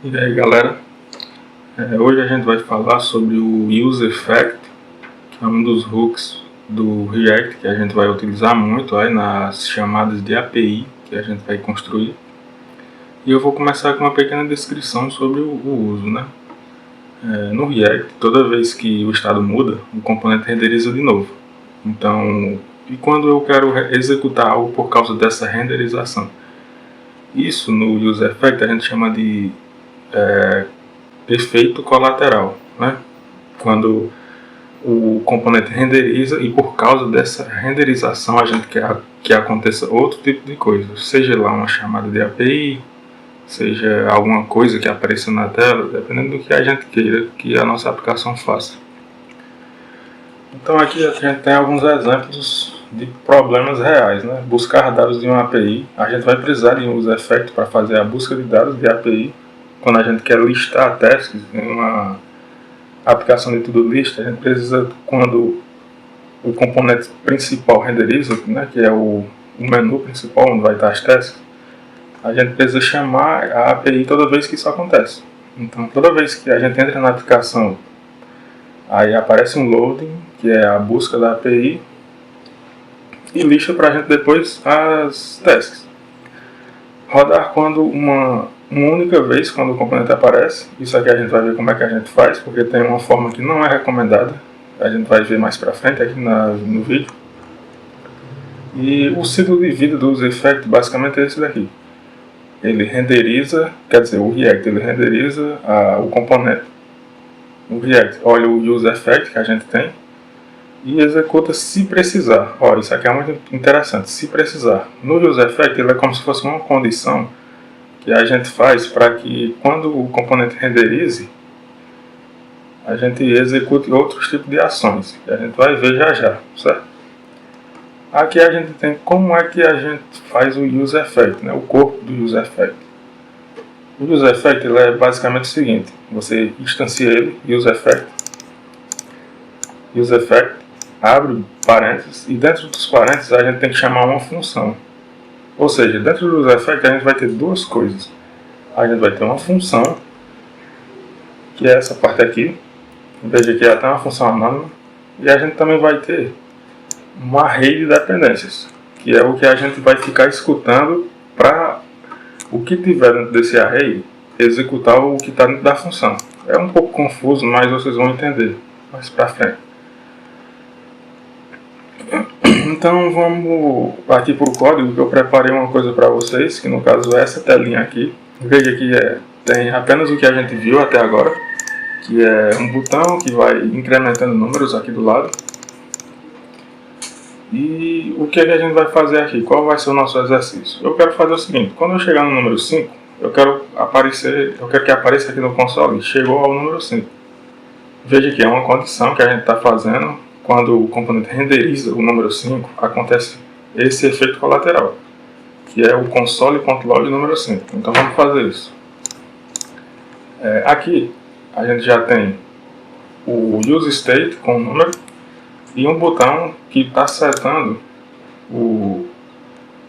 E aí galera, hoje a gente vai falar sobre o Use Effect, que é um dos hooks do React que a gente vai utilizar muito aí nas chamadas de API que a gente vai construir. E eu vou começar com uma pequena descrição sobre o uso, né? No React, toda vez que o estado muda, o componente renderiza de novo. Então, e quando eu quero executar algo por causa dessa renderização? Isso no Use Effect a gente chama de efeito colateral, né? Quando o componente renderiza e por causa dessa renderização a gente quer que aconteça outro tipo de coisa, seja lá uma chamada de API, seja alguma coisa que apareça na tela, dependendo do que a gente queira que a nossa aplicação faça. Então aqui a gente tem alguns exemplos de problemas reais, né? Buscar dados de uma API, a gente vai precisar de um Use Effect para fazer a busca de dados de API. Quando a gente quer listar tasks em uma aplicação de to-do list, a gente precisa, quando o componente principal renderiza, né, que é o menu principal onde vai estar as tasks, a gente precisa chamar a API toda vez que isso acontece. Então, toda vez que a gente entra na aplicação, aí aparece um loading, que é a busca da API, e lista para a gente depois as tasks. Rodar quando uma única vez, quando o componente aparece. Isso aqui a gente vai ver como é que a gente faz, porque tem uma forma que não é recomendada. A gente vai ver mais pra frente aqui no vídeo. E o ciclo de vida do Use Effect basicamente é esse daqui. Ele renderiza, quer dizer, o React ele renderiza o componente. O React olha o Use Effect que a gente tem e executa se precisar. Olha, isso aqui é muito interessante, se precisar. No Use Effect ele é como se fosse uma condição que a gente faz para que quando o componente renderize, a gente execute outros tipos de ações, que a gente vai ver já já, certo? Aqui a gente tem como é que a gente faz o Use Effect, né? O corpo do Use Effect. O Use Effect ele é basicamente o seguinte, você instancia ele, Use Effect, abre parênteses, e dentro dos parênteses a gente tem que chamar uma função. Ou seja, dentro do Use Effect a gente vai ter duas coisas. A gente vai ter uma função, que é essa parte aqui. Veja que ela tem uma função anônima. E a gente também vai ter uma array de dependências, que é o que a gente vai ficar escutando para o que tiver dentro desse array executar o que está dentro da função. É um pouco confuso, mas vocês vão entender mais para frente. Então vamos aqui para o código, que eu preparei uma coisa para vocês, que no caso é essa telinha aqui. Veja que tem apenas o que a gente viu até agora, que é um botão que vai incrementando números aqui do lado. E o que a gente vai fazer aqui? Qual vai ser o nosso exercício? Eu quero fazer o seguinte, quando eu chegar no número 5, eu quero que apareça aqui no console, chegou ao número 5. Veja que é uma condição que a gente está fazendo. Quando o componente renderiza o número 5, acontece esse efeito colateral, que é o console.log número 5. Então vamos fazer isso. Aqui a gente já tem o useState com o número e um botão que está setando o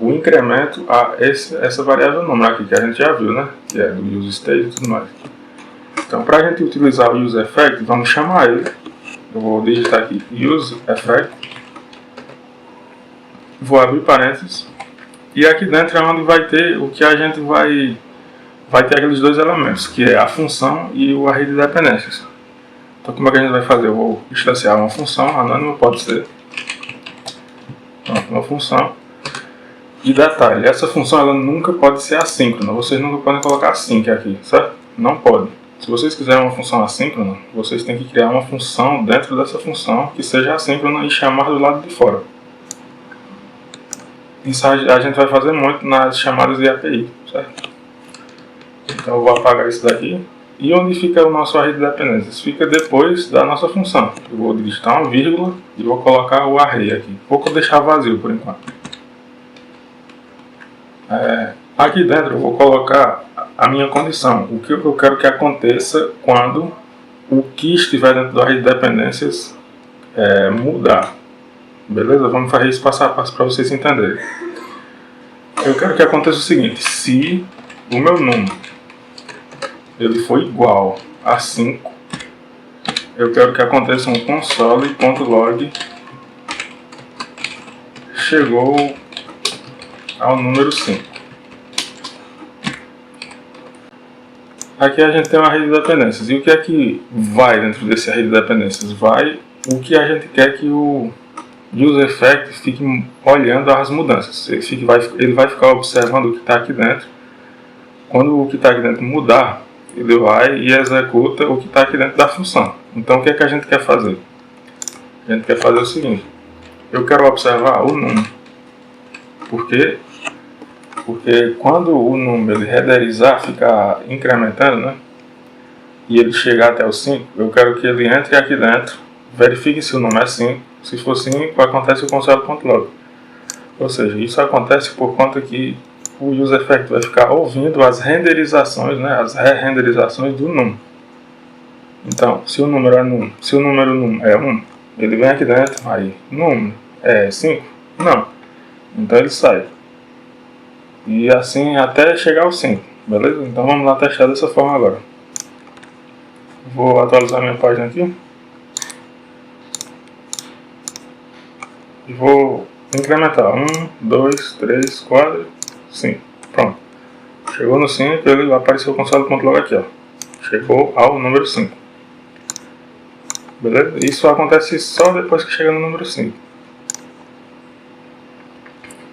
incremento a essa variável número aqui, que a gente já viu, né? Que é do useState e tudo mais. Então para a gente utilizar o useEffect, vamos chamar ele. Eu vou digitar aqui Use Effect, vou abrir parênteses, e aqui dentro é onde vai ter o que a gente vai ter aqueles dois elementos, que é a função e o array de dependências. Então como é que a gente vai fazer? Eu vou instanciar uma função, anônima pode ser, uma função, e detalhe, essa função ela nunca pode ser assíncrona, vocês nunca podem colocar async aqui, certo? Não pode. Se vocês quiserem uma função assíncrona, vocês têm que criar uma função dentro dessa função que seja assíncrona e chamar do lado de fora. Isso a gente vai fazer muito nas chamadas de API, certo? Então eu vou apagar isso daqui. E onde fica o nosso array de dependências? Fica depois da nossa função. Eu vou digitar uma vírgula e vou colocar o array aqui. Vou deixar vazio por enquanto. Aqui dentro eu vou colocar a minha condição, o que eu quero que aconteça quando o que estiver dentro do array de dependências mudar. Beleza? Vamos fazer isso passo a passo para vocês entenderem. Eu quero que aconteça o seguinte, se o meu número ele foi igual a 5, eu quero que aconteça um console.log chegou ao número 5. Aqui a gente tem uma rede de dependências. E o que é que vai dentro desse rede de dependências? Vai o que a gente quer que o useEffect fique olhando as mudanças. Ele vai ficar observando o que está aqui dentro. Quando o que está aqui dentro mudar, ele vai e executa o que está aqui dentro da função. Então o que é que a gente quer fazer? A gente quer fazer o seguinte. Eu quero observar o num. Por quê? Porque quando o número ele renderizar, ficar incrementando, né? E ele chegar até o 5, eu quero que ele entre aqui dentro, verifique se o número é 5. Se for 5, acontece o console.log. Ou seja, isso acontece por conta que o useEffect vai ficar ouvindo as renderizações, né? As re-renderizações do num. Então, se o número num é 1, ele vem aqui dentro, aí num é 5? Não. Então ele sai. E assim até chegar ao 5, beleza? Então vamos lá testar dessa forma agora. Vou atualizar minha página aqui. E vou incrementar. 1, 2, 3, 4, 5. Pronto. Chegou no 5, ele apareceu o console.log aqui, ó. Chegou ao número 5. Beleza? Isso acontece só depois que chega no número 5.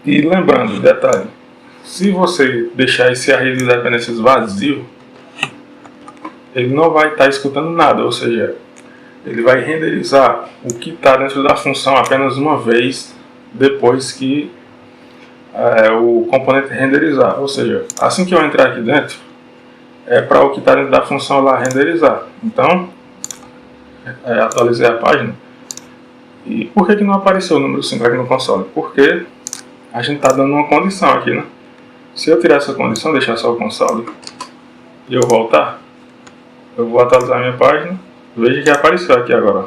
E lembrando, detalhe. Se você deixar esse array de dependências vazio, ele não vai estar escutando nada, ou seja, ele vai renderizar o que está dentro da função apenas uma vez depois que o componente renderizar. Ou seja, assim que eu entrar aqui dentro, é para o que está dentro da função lá renderizar. Então, atualizei a página. E por que não apareceu o número 5 aqui no console? Porque a gente está dando uma condição aqui, né? Se eu tirar essa condição, deixar só o console e eu voltar, eu vou atualizar a minha página. Veja que apareceu aqui agora.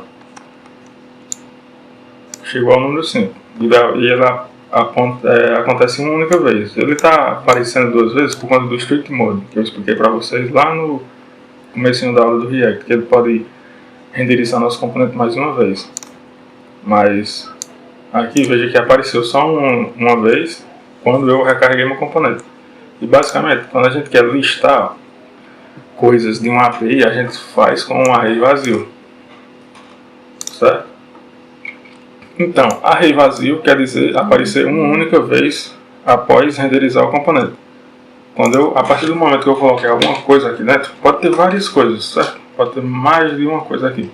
Chegou ao número 5. E ela acontece uma única vez. Ele está aparecendo duas vezes por conta do Strict Mode, que eu expliquei para vocês lá no comecinho da aula do React, que ele pode renderizar nosso componente mais uma vez. Mas aqui veja que apareceu só uma vez quando eu recarreguei meu componente. E basicamente, quando a gente quer listar coisas de uma API, a gente faz com um array vazio. Certo? Então, array vazio quer dizer aparecer uma única vez após renderizar o componente. A partir do momento que eu coloquei alguma coisa aqui dentro, pode ter várias coisas, certo? Pode ter mais de uma coisa aqui.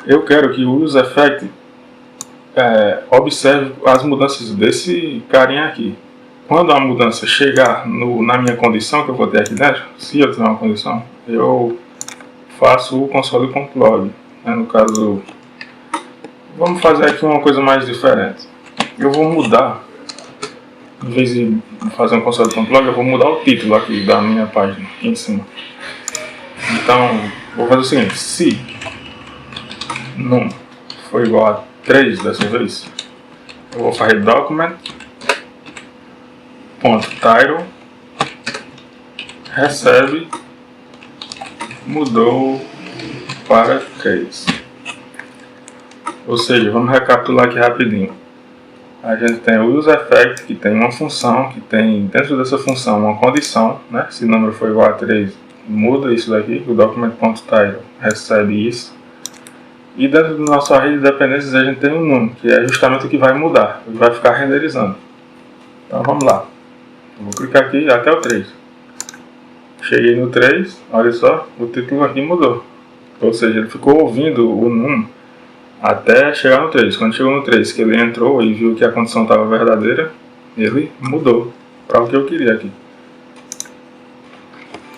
Eu quero que o useEffect observe as mudanças desse carinha aqui. Quando a mudança chegar na minha condição que eu vou ter aqui dentro, se eu tiver uma condição, eu faço o console.log. No caso, vamos fazer aqui uma coisa mais diferente. Eu vou mudar, em vez de fazer um console.log, eu vou mudar o título aqui da minha página, aqui em cima. Então, vou fazer o seguinte: se num for igual a 3 dessa vez, eu vou fazer document.title recebe mudou para case. Ou seja, vamos recapitular aqui rapidinho. A gente tem o useEffect, que tem uma função, que tem dentro dessa função uma condição, né? Se o número for igual a 3, muda isso daqui, o document.title recebe isso. E dentro do nosso array de dependências a gente tem um num, que é justamente o que vai mudar, ele vai ficar renderizando. Então vamos lá. Eu vou clicar aqui até o 3. Cheguei no 3, olha só, o título aqui mudou. Ou seja, ele ficou ouvindo o num até chegar no 3. Quando chegou no 3, que ele entrou e viu que a condição estava verdadeira, ele mudou para o que eu queria aqui.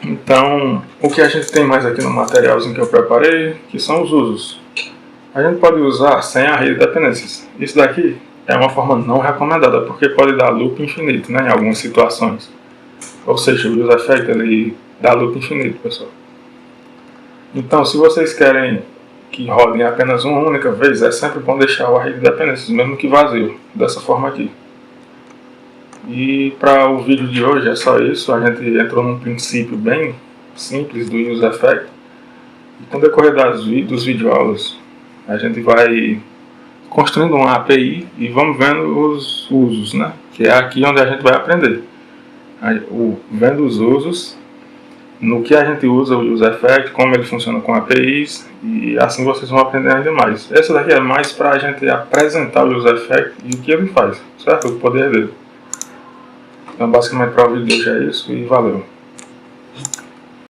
Então, o que a gente tem mais aqui no materialzinho que eu preparei, que são os usos. A gente pode usar sem array de dependências. Isso daqui é uma forma não recomendada, porque pode dar loop infinito, né, em algumas situações. Ou seja, o useEffect ele dá loop infinito, pessoal. Então, se vocês querem que rodem apenas uma única vez, é sempre bom deixar o array de dependências, mesmo que vazio, dessa forma aqui. E para o vídeo de hoje é só isso. A gente entrou num princípio bem simples do User Effect. E com o decorrer dos videoaulas, a gente vai construindo uma API e vamos vendo os usos, né? Que é aqui onde a gente vai aprender. Vendo os usos, no que a gente usa o User Effect, como ele funciona com APIs, e assim vocês vão aprender ainda mais. Essa daqui é mais para a gente apresentar o User Effect e o que ele faz, certo? O poder dele. Então basicamente para o vídeo de hoje é isso e valeu.